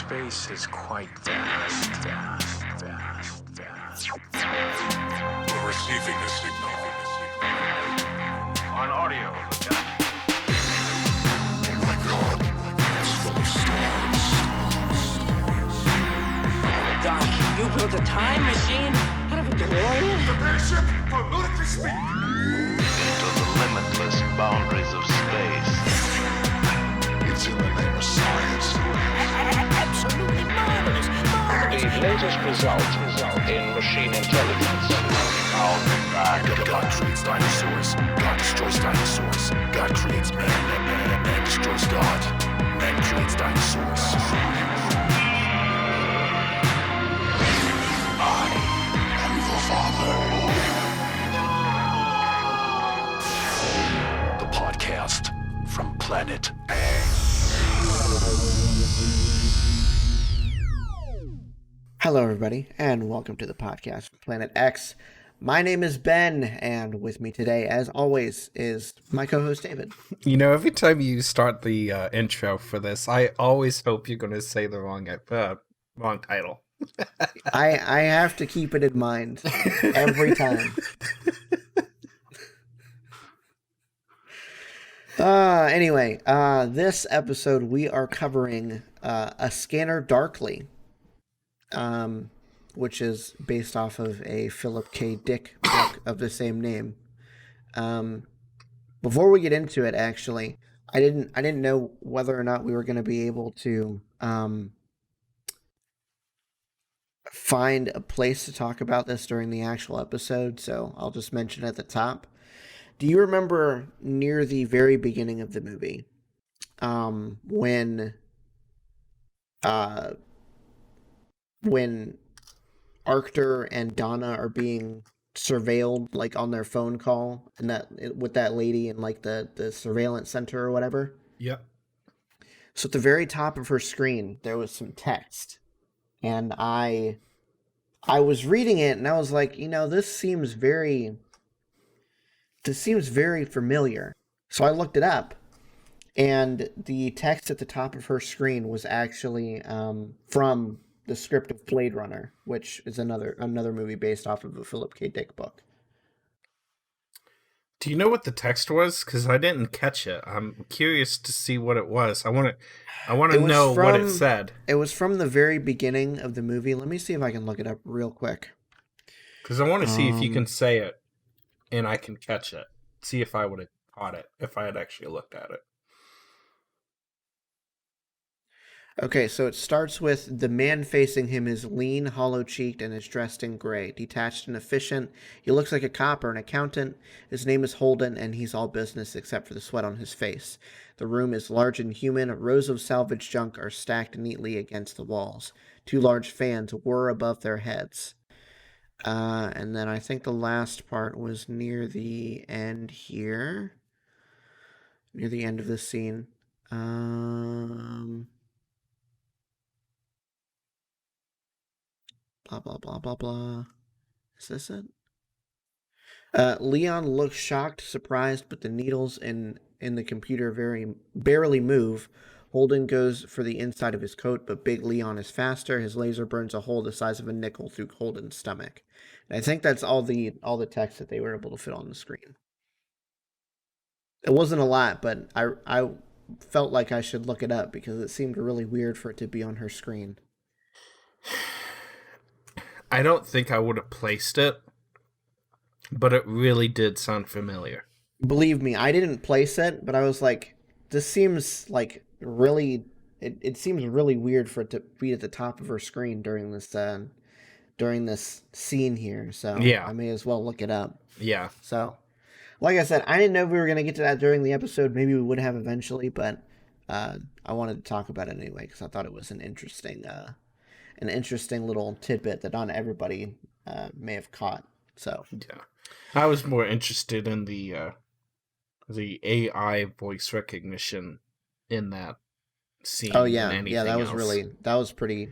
Space is quite vast. We're receiving a signal. On audio. Oh my God, it's full of stars. Doc, you built a time machine out of a DeLorean? Prepare ship for ludicrous speed. Into the limitless boundaries of space. It's in the name of science. Absolutely marvelous. The latest result in machine intelligence. I'll be back. God creates dinosaurs. God destroys dinosaurs. God creates man. Man destroys God. Man creates dinosaurs. I am the Father. The podcast from Planet Hello, everybody, and welcome to the podcast from Planet X. My name is Ben, and with me today, as always, is my co-host David. You know, every time you start the intro for this, I always hope you're going to say the wrong title. I have to keep it in mind every time. Anyway, this episode we are covering A Scanner Darkly, which is based off of a Philip K. Dick book of the same name. Before we get into it, actually, I didn't know whether or not we were going to be able to find a place to talk about this during the actual episode, so I'll just mention it at the top. Do you remember near the very beginning of the movie, when Arctur and Donna are being surveilled, like on their phone call, and with that lady in like the surveillance center or whatever? Yep. So at the very top of her screen, there was some text, and I was reading it, and I was like, this seems very familiar. So I looked it up, and the text at the top of her screen was actually from the script of Blade Runner, which is another movie based off of a Philip K. Dick book. Do you know what the text was? Because I didn't catch it. I'm curious to see what it was. I want to know what it said. It was from the very beginning of the movie. Let me see if I can look it up real quick. Because I want to see if you can say it, and I can catch it. See if I would have caught it, if I had actually looked at it. Okay, so it starts with the man facing him is lean, hollow-cheeked, and is dressed in gray. Detached and efficient. He looks like a cop or an accountant. His name is Holden, and he's all business except for the sweat on his face. The room is large and human. Rows of salvage junk are stacked neatly against the walls. 2 large fans whir above their heads. And then I think the last part was near the end here. Near the end of the scene. Blah, blah, blah, blah, blah. Is this it? Leon looks shocked, surprised, but the needles in the computer barely move. Holden goes for the inside of his coat, but Big Leon is faster. His laser burns a hole the size of a nickel through Holden's stomach. And I think that's all the text that they were able to fit on the screen. It wasn't a lot, but I felt like I should look it up because it seemed really weird for it to be on her screen. I don't think I would have placed it, but it really did sound familiar. Believe me, I didn't place it, but I was like, this seems like really, it seems really weird for it to be at the top of her screen during this scene here. So yeah. I may as well look it up. Yeah. So, like I said, I didn't know if we were going to get to that during the episode. Maybe we would have eventually, but I wanted to talk about it anyway because I thought it was an interesting little tidbit that not everybody may have caught. So yeah, I was more interested in the AI voice recognition in that scene. Oh yeah, than yeah, that was else. pretty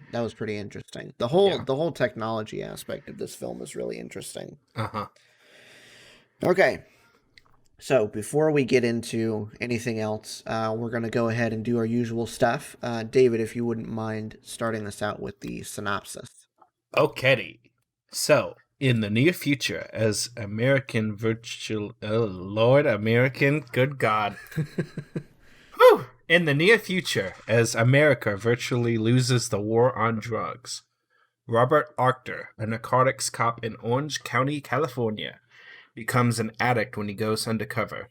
interesting. The whole technology aspect of this film is really interesting. Uh-huh. Okay, So before we get into anything else, we're going to go ahead and do our usual stuff. David, if you wouldn't mind starting us out with the synopsis. Okay. So, in the near future, as American virtual. Oh, Lord, American, good God. Whew! In the near future, as America virtually loses the war on drugs, Robert Arctor, a narcotics cop in Orange County, California, becomes an addict when he goes undercover.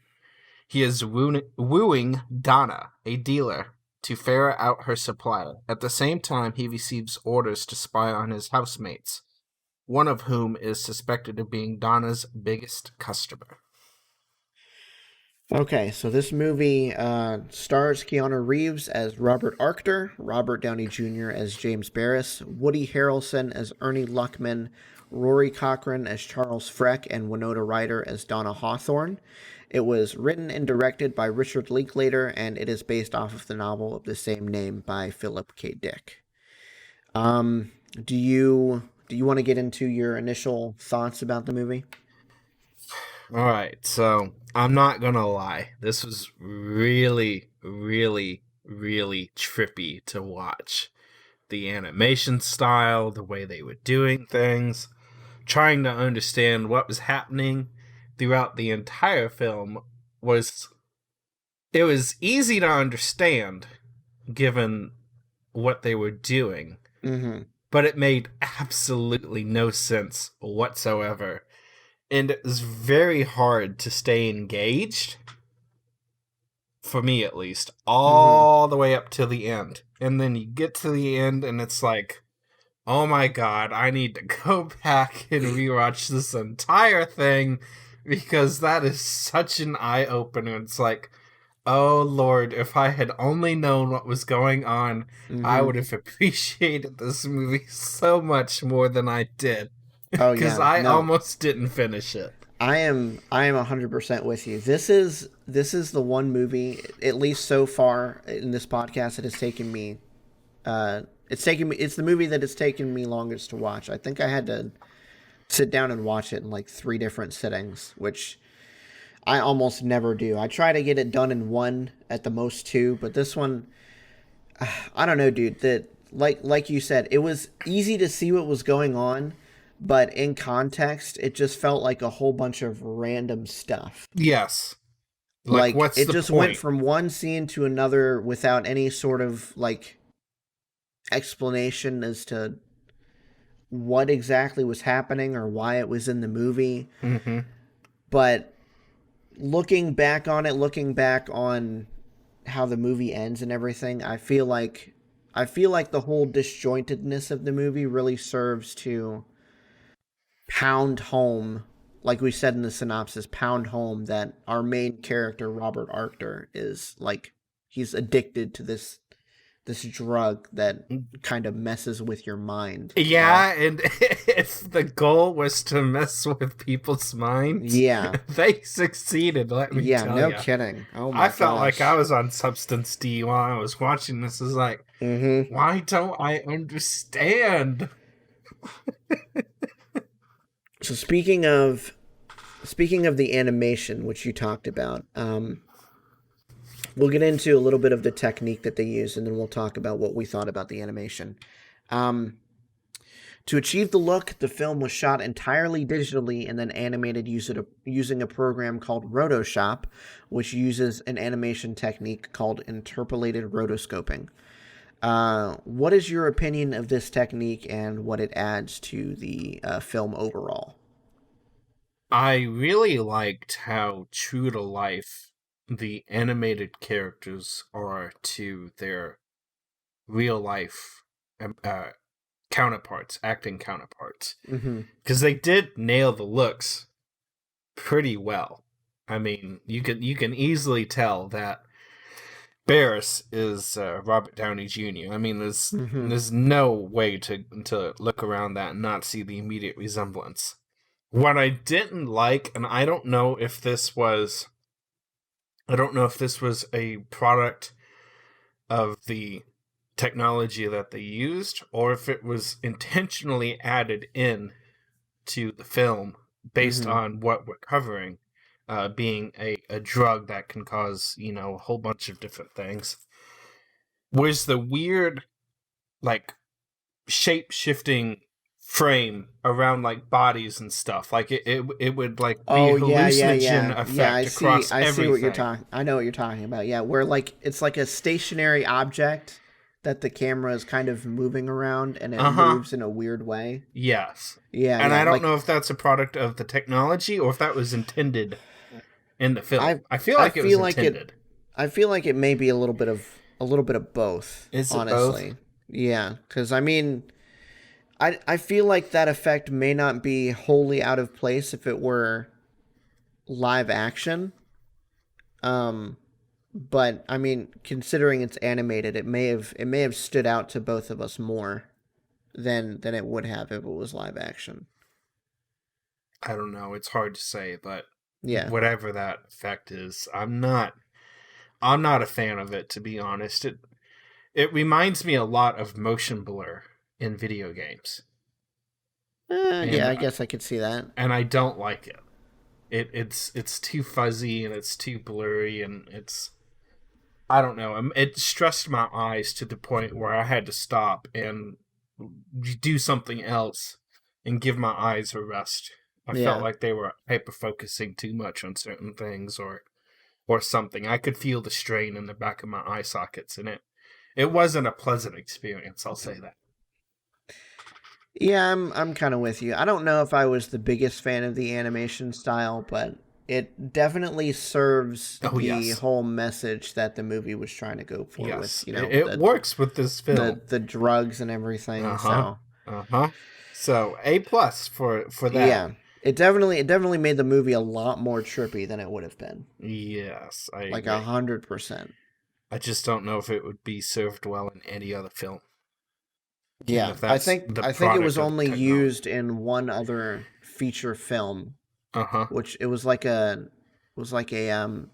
He is wooing Donna, a dealer, to ferret out her supply. At the same time, he receives orders to spy on his housemates, one of whom is suspected of being Donna's biggest customer. Okay, so this movie stars Keanu Reeves as Robert Arctor, Robert Downey Jr. as James Barris, Woody Harrelson as Ernie Luckman, Rory Cochrane as Charles Freck, and Winona Ryder as Donna Hawthorne. It was written and directed by Richard Linklater, and it is based off of the novel of the same name by Philip K. Dick. Do you want to get into your initial thoughts about the movie? All right, so I'm not gonna lie. This was really, really, really trippy to watch. The animation style, the way they were doing things, trying to understand what was happening throughout the entire film was easy to understand given what they were doing, but it made absolutely no sense whatsoever. And it was very hard to stay engaged, for me at least, all the way up to the end. And then you get to the end and it's like, oh my god, I need to go back and rewatch this entire thing because that is such an eye-opener. It's like, oh Lord, if I had only known what was going on, I would have appreciated this movie so much more than I did. Oh Because yeah, I no. almost didn't finish it. I am 100% with you. This is the one movie, at least so far in this podcast, that has taken me. It's the movie that has taken me longest to watch. I think I had to sit down and watch it in like 3 different sittings, which I almost never do. I try to get it done in one, at the most 2, but this one, I don't know, dude. That like you said, it was easy to see what was going on. But in context, it just felt like a whole bunch of random stuff. Yes. Like what's it the just point? went from one scene to another without any sort of like explanation as to what exactly was happening or why it was in the movie. Mm-hmm. But looking back on how the movie ends and everything, I feel like the whole disjointedness of the movie really serves to pound home, like we said in the synopsis, pound home that our main character, Robert Arctor, is like, he's addicted to this drug that kind of messes with your mind. Yeah, and if the goal was to mess with people's minds, Yeah. they succeeded, let me Yeah, tell no ya. kidding. Oh my I felt gosh. like I was on substance D while I was watching this. It's like, why don't I understand? So speaking of the animation, which you talked about, we'll get into a little bit of the technique that they use, and then we'll talk about what we thought about the animation. To achieve the look, the film was shot entirely digitally and then animated using a program called Rotoshop, which uses an animation technique called interpolated rotoscoping. What is your opinion of this technique and what it adds to the film overall? I really liked how true to life the animated characters are to their real life counterparts, acting counterparts. Because they did nail the looks pretty well. I mean, you can easily tell that Barris is Robert Downey Jr. I mean, there's no way to look around that and not see the immediate resemblance. What I didn't like, and I don't know if this was a product of the technology that they used, or if it was intentionally added in to the film based on what we're covering. being a drug that can cause, a whole bunch of different things, was the weird, like, shape-shifting frame around, like, bodies and stuff. Like, it would, like, be Oh yeah, yeah, hallucinogen yeah, yeah. effect across I see what you're everything. talking. I know what you're talking about. Yeah, where like it's like a stationary object that the camera is kind of moving around, and it Uh-huh. moves in a weird way. Yes. Yeah, And yeah. I don't Like know if that's a product of the technology or if that was intended in the film. I, I feel I like it was feel like it. intended. I feel like it may be a little bit of both. Is it both? Honestly, yeah. Because I mean, I feel like that effect may not be wholly out of place if it were live action. Um, but I mean, considering it's animated, it may have stood out to both of us more than it would have if it was live action. I don't know. It's hard to say, but Yeah. whatever that effect is, I'm not a fan of it, to be honest. It reminds me a lot of motion blur in video games. Yeah, And I guess I could see that. and I don't like it. It's too fuzzy and it's too blurry and it's, I don't know. It stressed my eyes to the point where I had to stop and do something else and give my eyes a rest. I felt Yeah. like they were hyper focusing too much on certain things or something. I could feel the strain in the back of my eye sockets, and it wasn't a pleasant experience. I'll say that. Yeah, I'm kind of with you. I don't know if I was the biggest fan of the animation style, but it definitely serves Oh, the yes. whole message that the movie was trying to go for Yes, with, you know, it works with this film. the drugs and everything. Uh-huh. So So A+ for that. yeah, it definitely made the movie a lot more trippy than it would have been. Yes, I Like agree. 100%. I just don't know if it would be served well in any other film. Yeah, if that's the I think it was product of only technology. used in one other feature film, Uh-huh. which it was like a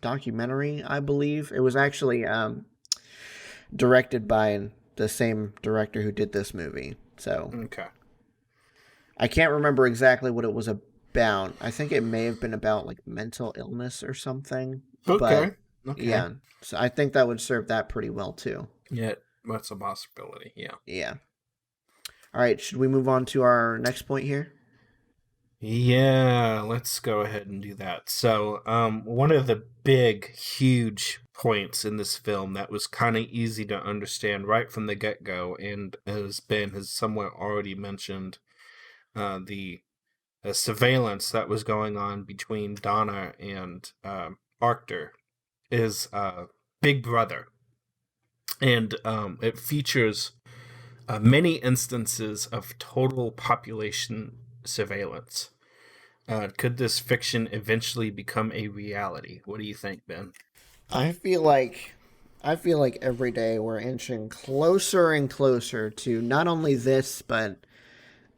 documentary, I believe. It was actually directed by the same director who did this movie. So Okay. I can't remember exactly what it was about. I think it may have been about like mental illness or something. Okay. But Okay. yeah, so I think that would serve that pretty well too. Yeah, that's a possibility. Yeah. Yeah. All right, should we move on to our next point here? Yeah, let's go ahead and do that. So, one of the big, huge points in this film that was kind of easy to understand right from the get-go, and as Ben has somewhat already mentioned, the surveillance that was going on between Donna and Arctur is Big Brother. And it features many instances of total population surveillance. Could this fiction eventually become a reality? What do you think, Ben? I feel like every day we're inching closer and closer to not only this, but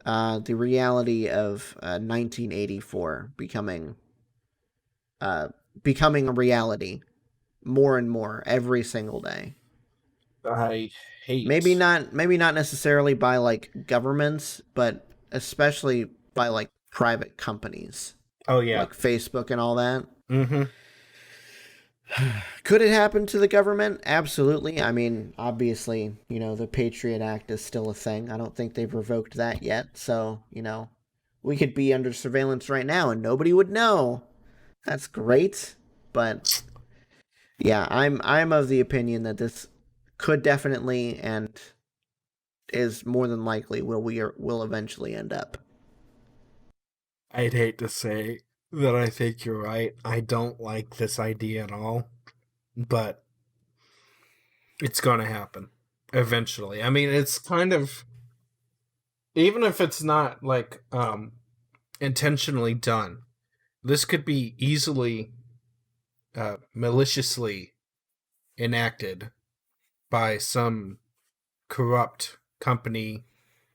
the reality of 1984 becoming a reality more and more every single day. I hate. Maybe not necessarily by like governments, but especially by like private companies Oh yeah. like Facebook and all that. Mm-hmm. Could it happen to the government? Absolutely. I mean, obviously, you know, the Patriot Act is still a thing. I don't think they've revoked that yet. So, you know, we could be under surveillance right now and nobody would know. That's great. But yeah, I'm of the opinion that this could definitely and is more than likely where will eventually end up. I'd hate to say that I think you're right. I don't like this idea at all, but it's gonna happen eventually. I mean, it's kind of, even if it's not like intentionally done, this could be easily maliciously enacted by some corrupt company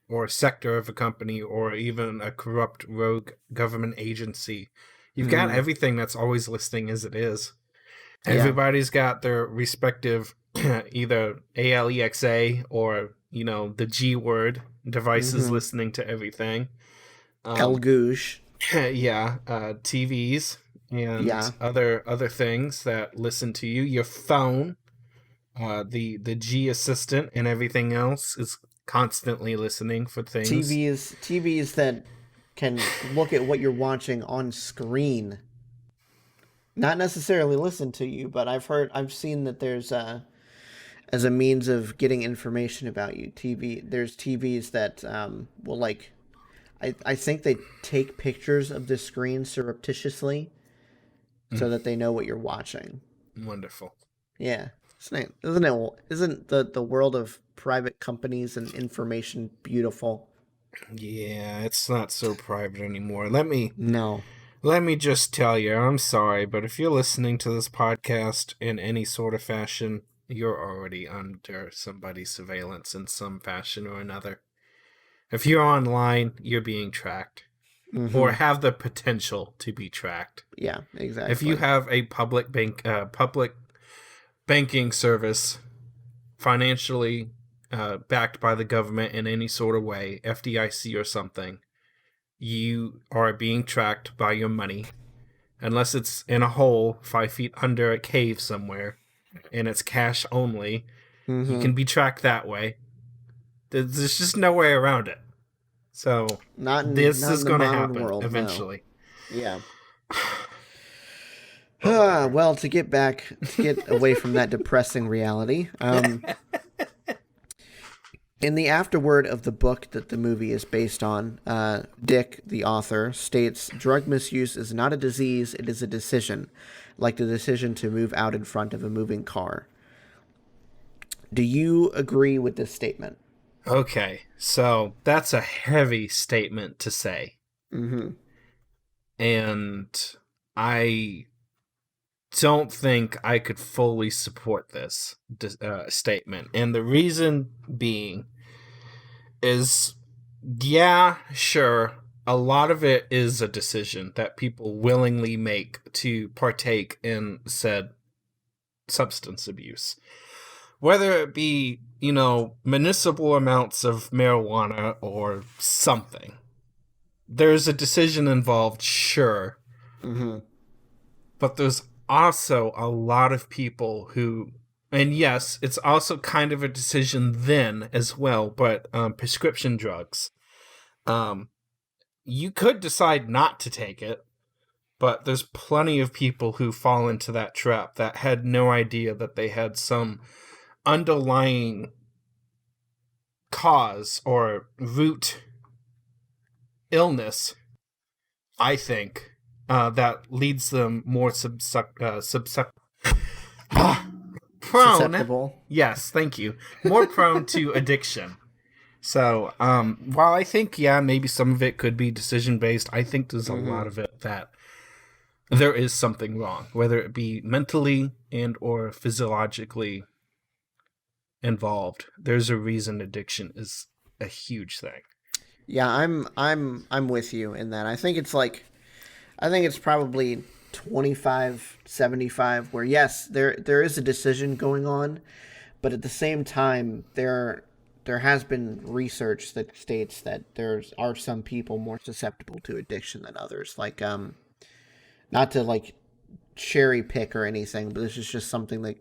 or sector of a company or even a corrupt rogue government agency. You've got everything that's always listening as it is. Yeah. Everybody's got their respective either ALEXA or, you know, the G word devices listening to everything. El Gouge. Yeah, TVs. and Yeah. other things that listen to you. Your phone, the G assistant, and everything else is constantly listening for things. TVs that can look at what you're watching on screen, not necessarily listen to you, but I've seen that there's as a means of getting information about you. There's TVs that will like, I think they take pictures of the screen surreptitiously so that they know what you're watching. Wonderful. Yeah. Isn't the world of private companies and information beautiful? Yeah, it's not so private anymore. Let me No. just tell you, I'm sorry, but if you're listening to this podcast in any sort of fashion, you're already under somebody's surveillance in some fashion or another. If you're online, you're being tracked, or have the potential to be tracked. Yeah, exactly. If you have a public banking service, financially backed by the government in any sort of way, FDIC or something, you are being tracked by your money, unless it's in a hole 5 feet under a cave somewhere, and it's cash only. You can be tracked that way. There's just no way around it. So this is going to happen world, eventually. No. Yeah. Well, to get away from that depressing reality, in the afterword of the book that the movie is based on, Dick, the author, states, "Drug misuse is not a disease, it is a decision, like the decision to move out in front of a moving car." Do you agree with this statement? Okay, so that's a heavy statement to say. Mm-hmm. And I don't think I could fully support this statement. And the reason being is, yeah, sure, a lot of it is a decision that people willingly make to partake in said substance abuse. Whether it be, municipal amounts of marijuana or something. There's a decision involved, sure. Mm-hmm. But there's also a lot of people who, and yes, it's also kind of a decision then as well, but prescription drugs. You could decide not to take it, but there's plenty of people who fall into that trap that had no idea that they had some underlying cause or root illness, I think, that leads them more Susceptible. Yes, thank you. More prone to addiction. So, while I think, maybe some of it could be decision-based, I think there's a lot of it that there is something wrong, whether it be mentally and or physiologically involved. There's a reason addiction is a huge thing. Yeah, I'm with you in that. I think it's probably 25-75 where yes, there is a decision going on, but at the same time there has been research that states that there are some people more susceptible to addiction than others. Like not to like cherry pick or anything, but this is just something that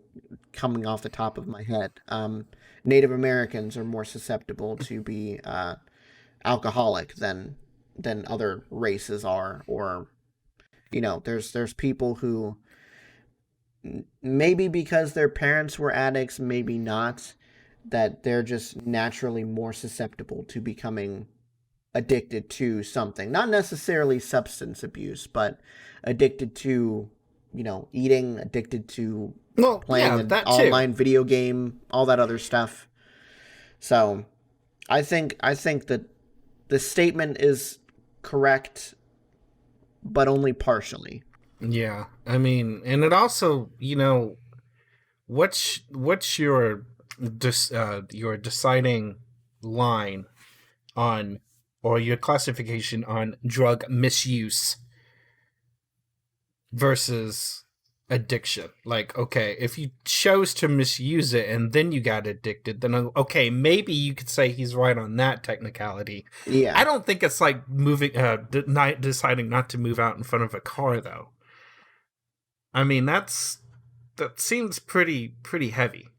coming off the top of my head. Native Americans are more susceptible to be alcoholic than other races are, or there's people who maybe because their parents were addicts, maybe not, that they're just naturally more susceptible to becoming addicted to something, not necessarily substance abuse, but addicted to eating, addicted to playing an online video game, all that other stuff. So I think that the statement is correct, but only partially. Yeah, I mean, and it also, what's your deciding line on, or your classification on drug misuse versus addiction? Like, okay, if you chose to misuse it and then you got addicted, then okay, maybe you could say he's right on that technicality. Yeah, I don't think it's like deciding not to move out in front of a car, though. I mean, that seems pretty heavy.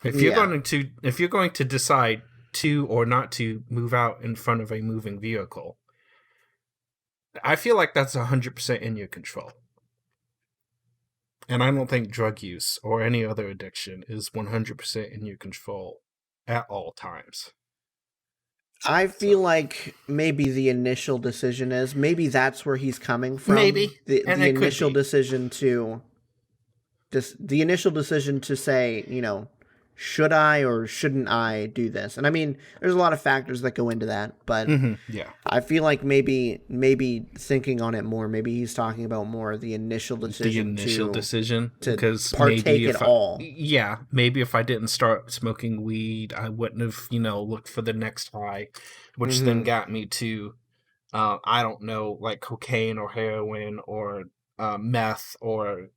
If Yeah. you're going to decide to or not to move out in front of a moving vehicle, I feel like that's 100% in your control. And I don't think drug use or any other addiction is 100% in your control at all times. I feel like maybe the initial decision is maybe that's where he's coming from. Maybe. And The it could initial be. decision to the initial decision to say, should I or shouldn't I do this? And I mean, there's a lot of factors that go into that, but Yeah. I feel like maybe thinking on it more, maybe he's talking about more the initial decision decision to because partake maybe in if all. Yeah, maybe if I didn't start smoking weed, I wouldn't have, looked for the next high, which then got me to I don't know, like cocaine or heroin or meth or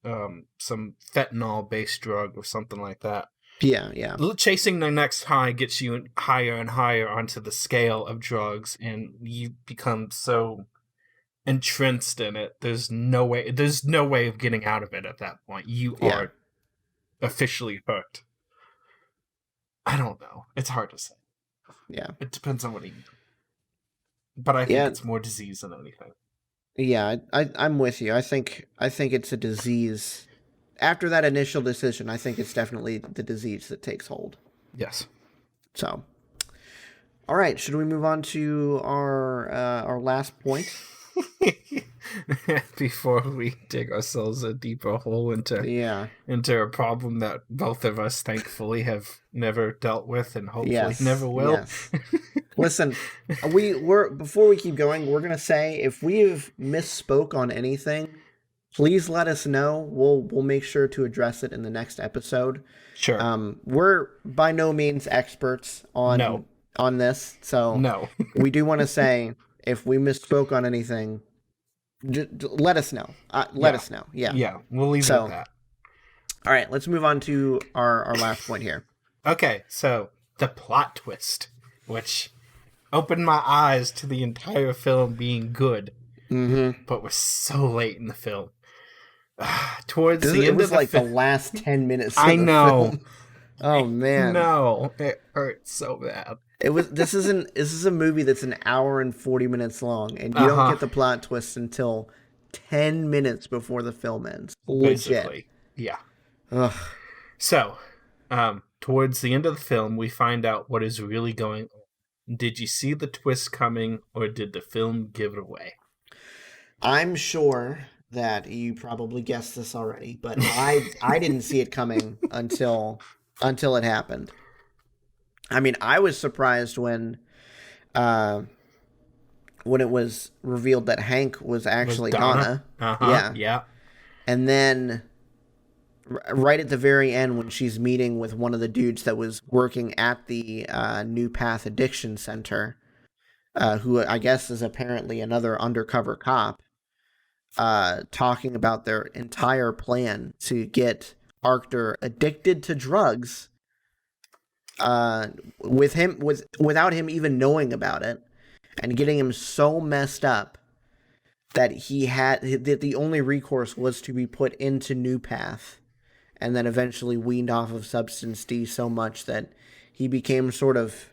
some fentanyl based drug or something like that. Yeah. Chasing the next high gets you higher and higher onto the scale of drugs, and you become so entrenched in it. There's no way of getting out of it at that point. You Yeah. are officially hooked. I don't know. It's hard to say. Yeah. It depends on what you do. But I think it's more disease than anything. Yeah, I'm with you. I think it's a disease. After that initial decision, I think it's definitely the disease that takes hold. Yes. So, all right, should we move on to our last point? Before we dig ourselves a deeper hole into a problem that both of us thankfully have never dealt with and hopefully never will. Yes. Listen, we're before we keep going, we're gonna say if we've misspoke on anything, please let us know. We'll make sure to address it in the next episode. Sure. We're by no means experts on this, so no. We do want to say if we misspoke on anything, let us know. Let us know. Yeah. Yeah, we'll leave it at that. All right, let's move on to our last point here. Okay, so the plot twist, which opened my eyes to the entire film being good, but was so late in the film. Towards the end of the the last 10 minutes. I know. Film. Oh man. No, it hurts so bad. This is a movie that's an hour and 40 minutes long, and you don't get the plot twist until 10 minutes before the film ends. Legit. Basically, yeah. Ugh. So, towards the end of the film, we find out what is really going on. Did you see the twist coming, or did the film give it away? I'm sure that you probably guessed this already, but I didn't see it coming until it happened. I mean, I was surprised when it was revealed that Hank was actually Donna. Yeah. And then right at the very end when she's meeting with one of the dudes that was working at the New Path Addiction Center, who I guess is apparently another undercover cop, talking about their entire plan to get Arctur addicted to drugs, without him even knowing about it, and getting him so messed up that the only recourse was to be put into New Path, and then eventually weaned off of Substance D so much that he became sort of,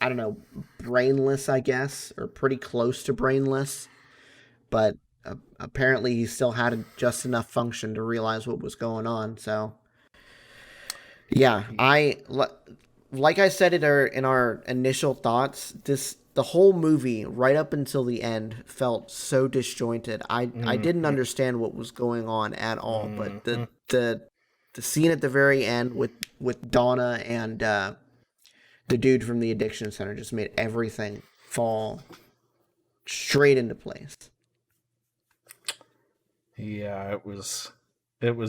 I don't know, brainless, I guess, or pretty close to brainless, but apparently he still had just enough function to realize what was going on. So yeah, like I said in our initial thoughts, the whole movie right up until the end felt so disjointed. I didn't understand what was going on at all, but the scene at the very end with Donna and the dude from the addiction center just made everything fall straight into place. Yeah, it was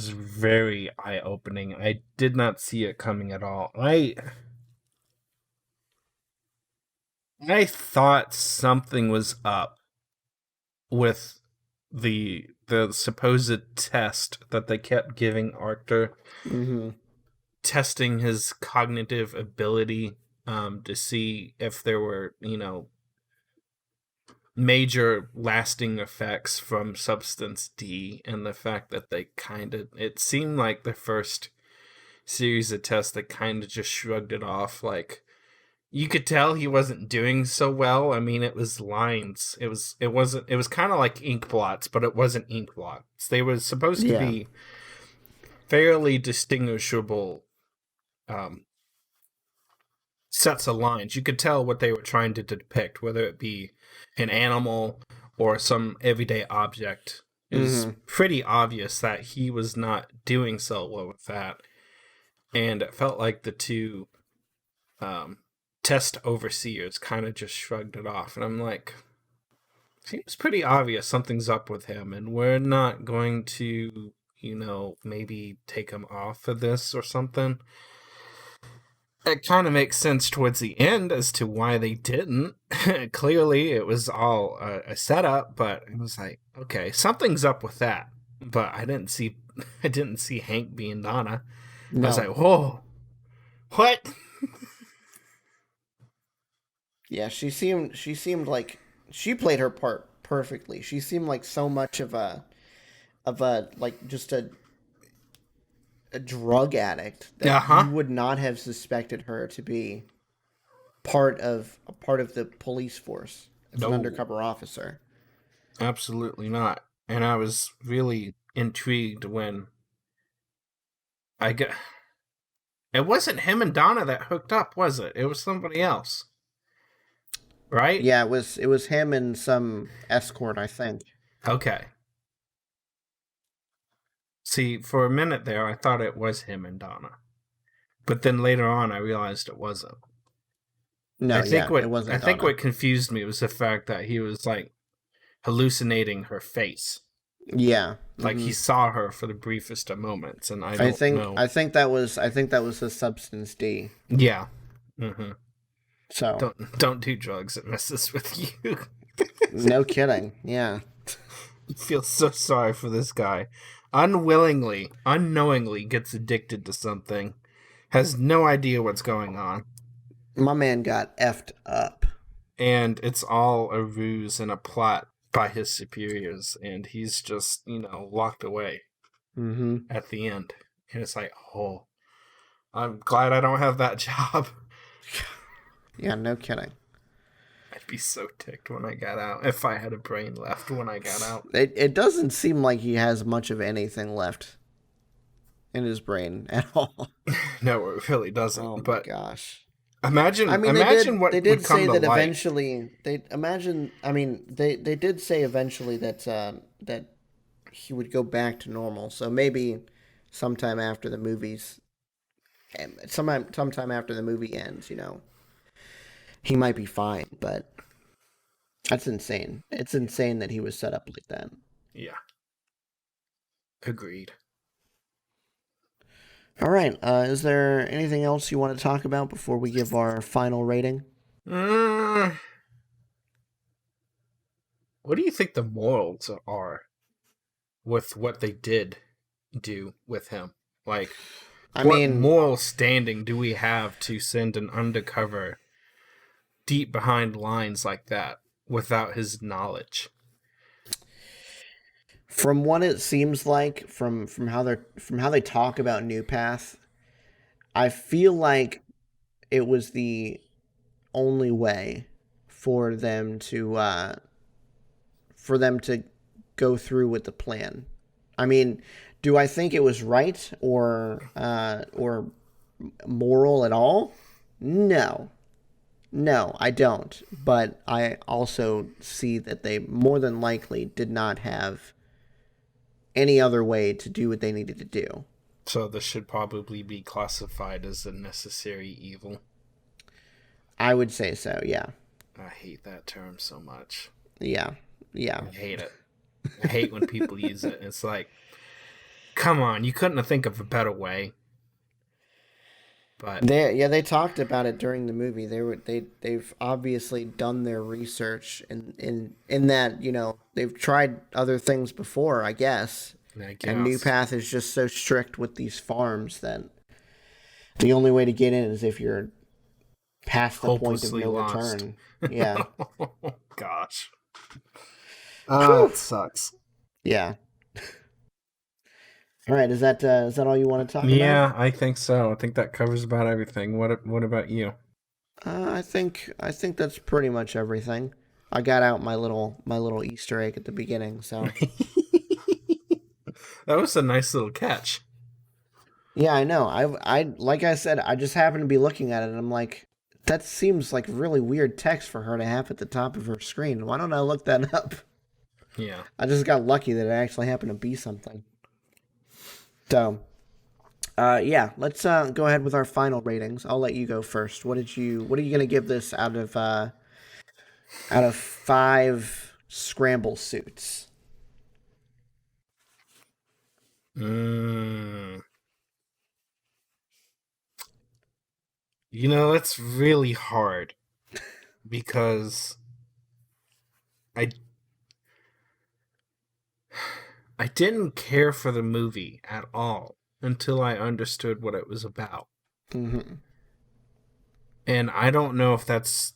very eye-opening. I did not see it coming at all. I thought something was up with the supposed test that they kept giving Arctur, testing his cognitive ability, to see if there were, major lasting effects from Substance D, and the fact that they it seemed like the first series of tests, they kind of just shrugged it off. Like, you could tell he wasn't doing so well. I mean, it was lines. It was kind of like ink blots, but it wasn't ink blots. They were supposed to be fairly distinguishable sets of lines. You could tell what they were trying to depict, whether it be an animal or some everyday object. It was pretty obvious that he was not doing so well with that. And it felt like the two test overseers kind of just shrugged it off. And I'm like, seems pretty obvious something's up with him, and we're not going to, maybe take him off of this or something. It kind of makes sense towards the end as to why they didn't. Clearly, it was all a setup, but it was like, okay, something's up with that. But I didn't see Hank being Donna. No. I was like, whoa, what? Yeah, she seemed like she played her part perfectly. She seemed like so much of a like just a drug addict that you would not have suspected her to be part of the police force as an undercover officer. Absolutely not. And I was really intrigued when it wasn't him and Donna that hooked up, was it? It was somebody else. Right? Yeah, it was him and some escort, I think. Okay. See, for a minute there, I thought it was him and Donna. But then later on, I realized it wasn't. No, it wasn't. I think what confused me was the fact that he was, like, hallucinating her face. Yeah. Like, he saw her for the briefest of moments, and I think that was the Substance D. Yeah. Mm-hmm. So don't do drugs. It messes with you. No kidding. Yeah. I feel so sorry for this guy. Unknowingly gets addicted to something. Has no idea what's going on. My man got effed up. And it's all a ruse and a plot by his superiors. And he's just, locked away at the end. And it's like, oh, I'm glad I don't have that job. Yeah, no kidding. I'd be so ticked when I got out, if I had a brain left when I got out. It doesn't seem like he has much of anything left in his brain at all. No, it really doesn't. Oh, but my gosh. Imagine what they did would come say to that light. eventually. They did say eventually that he would go back to normal. So maybe sometime after the after the movie ends, he might be fine, but that's insane. It's insane that he was set up like that. Yeah. Agreed. All right. Is there anything else you want to talk about before we give our final rating? What do you think the morals are with what they did do with him? Like, what moral standing do we have to send an undercover deep behind lines like that without his knowledge? From what it seems like, from how they talk about New Path, I feel like it was the only way for them to go through with the plan. I mean, do I think it was right or moral at all? No, I don't. But I also see that they more than likely did not have any other way to do what they needed to do. So this should probably be classified as a necessary evil. I would say so, yeah. I hate that term so much. Yeah. I hate it. I hate when people use it. It's like, come on, you couldn't have think of a better way. But they talked about it during the movie. They've obviously done their research in that, they've tried other things before, I guess. And New Path is just so strict with these farms that the only way to get in is if you're past the point of no return. Yeah. Gosh. It sucks. Yeah. All right, is that all you want to talk about? Yeah, I think so. I think that covers about everything. What about you? I think that's pretty much everything. I got out my little Easter egg at the beginning, so That was a nice little catch. yeah, I know. I like I said, I just happened to be looking at it, and I'm like, that seems like really weird text for her to have at the top of her screen. Why don't I look that up? Yeah. I just got lucky that it actually happened to be something. So, yeah, let's go ahead with our final ratings. I'll let you go first. What are you gonna give this out of 5 scramble suits? You know, that's really hard because I didn't care for the movie at all until I understood what it was about. Mm-hmm. And I don't know if that's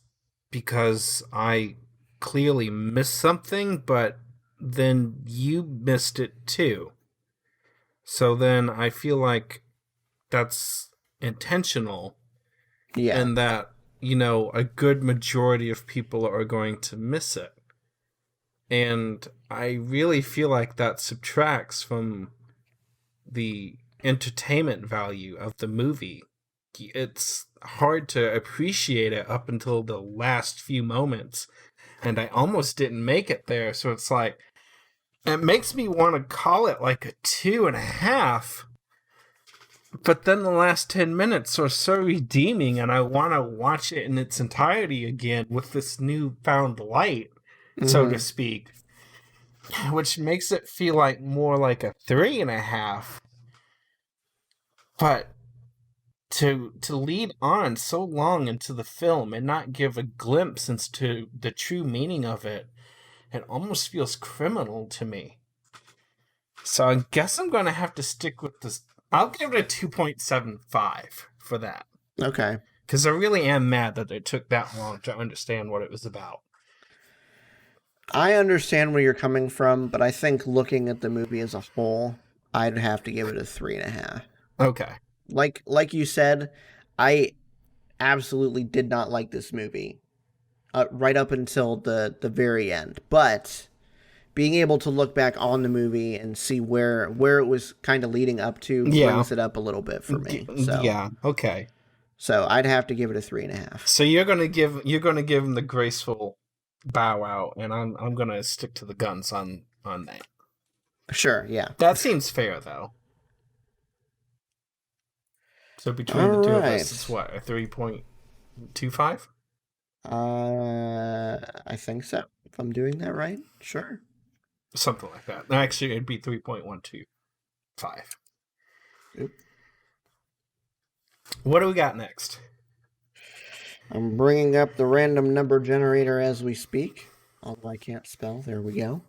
because I clearly missed something, but then you missed it too. So then I feel like that's intentional, Yeah. and that, you know, a good majority of people are going to miss it. And I really feel like that subtracts from the entertainment value of the movie. It's hard to appreciate it up until the last few moments, and I almost didn't make it there. So it's like, it makes me want to call it like a 2.5. But then the last 10 minutes are so redeeming, and I want to watch it in its entirety again with this newfound light, so to speak, which makes it feel like more like a 3.5. But to lead on so long into the film and not give a glimpse into the true meaning of it, it almost feels criminal to me. So I guess I'm going to have to stick with this. I'll give it a 2.75 for that. Okay. Because I really am mad that it took that long to understand what it was about. I understand where you're coming from, but I think looking at the movie as a whole, I'd have to give it a 3.5. Okay. Like you said, I absolutely did not like this movie right up until the very end. But being able to look back on the movie and see where it was kind of leading up to brings it up a little bit for me. So yeah. Okay. So I'd have to give it a 3.5. So you're gonna give him the graceful bow out, and I'm gonna stick to the guns on that. Sure. Yeah. That seems fair, though. So between the two of us, it's what, a 3.25? I think so. If I'm doing that right, sure. Something like that. Actually, it'd be 3.125. Oop. What do we got next? I'm bringing up the random number generator as we speak. Although I can't spell. There we go.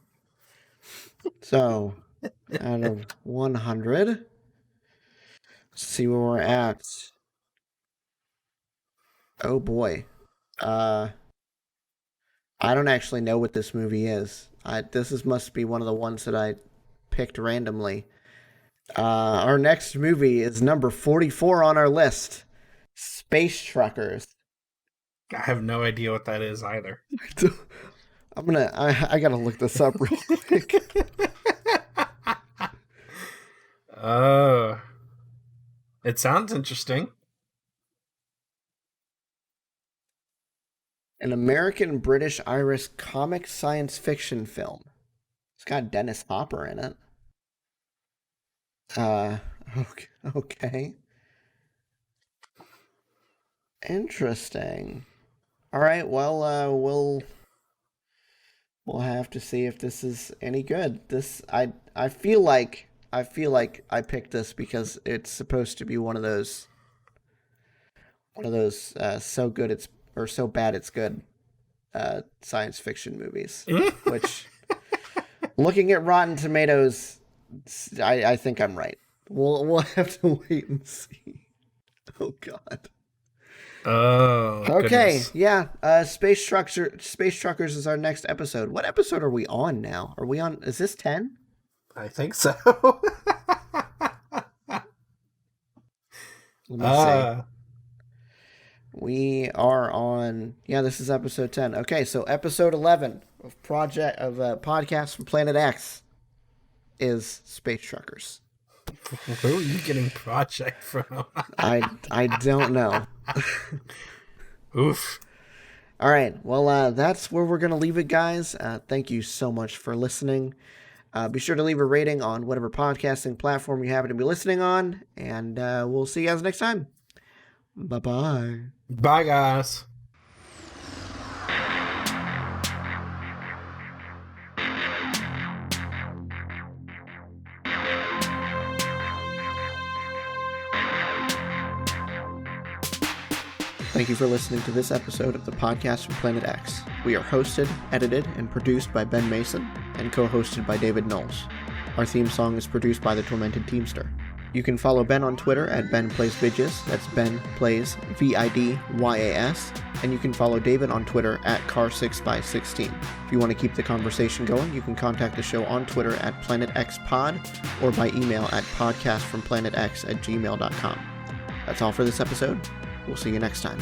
So, out of 100, let's see where we're at. Oh boy. I don't actually know what this movie is. Must be one of the ones that I picked randomly. Our next movie is number 44 on our list. Space Truckers. I have no idea what that is either. I gotta look this up real quick. It sounds interesting. An American British Irish comic science fiction film. It's got Dennis Hopper in it. Okay. Interesting. All right, well, we'll have to see if this is any good. I feel like I picked this because it's supposed to be one of those so good it's or so bad it's good science fiction movies. Which, looking at Rotten Tomatoes, I think I'm right. We'll have to wait and see. Oh God. Oh. Okay, Goodness. yeah. Space Truckers is our next episode. What episode are we on now? Are we on? Is this 10? I think so. Let me see. We are on. Yeah, this is episode 10. Okay, so episode 11 of podcast from Planet X is Space Truckers. Where are you getting Project from? I don't know. Oof. All right. Well, that's where we're going to leave it, guys. Thank you so much for listening. Be sure to leave a rating on whatever podcasting platform you happen to be listening on, and we'll see you guys next time. Bye-bye. Bye, guys. Thank you for listening to this episode of the podcast from Planet X. We are hosted, edited, and produced by Ben Mason and co-hosted by David Knowles. Our theme song is produced by the Tormented Teamster. You can follow Ben on Twitter at BenPlaysVidjus, that's Ben Plays VIDYAS, and you can follow David on Twitter at Car6x16. If you want to keep the conversation going, you can contact the show on Twitter at PlanetXPod or by email at podcastfromplanetx@gmail.com. That's all for this episode. We'll see you next time.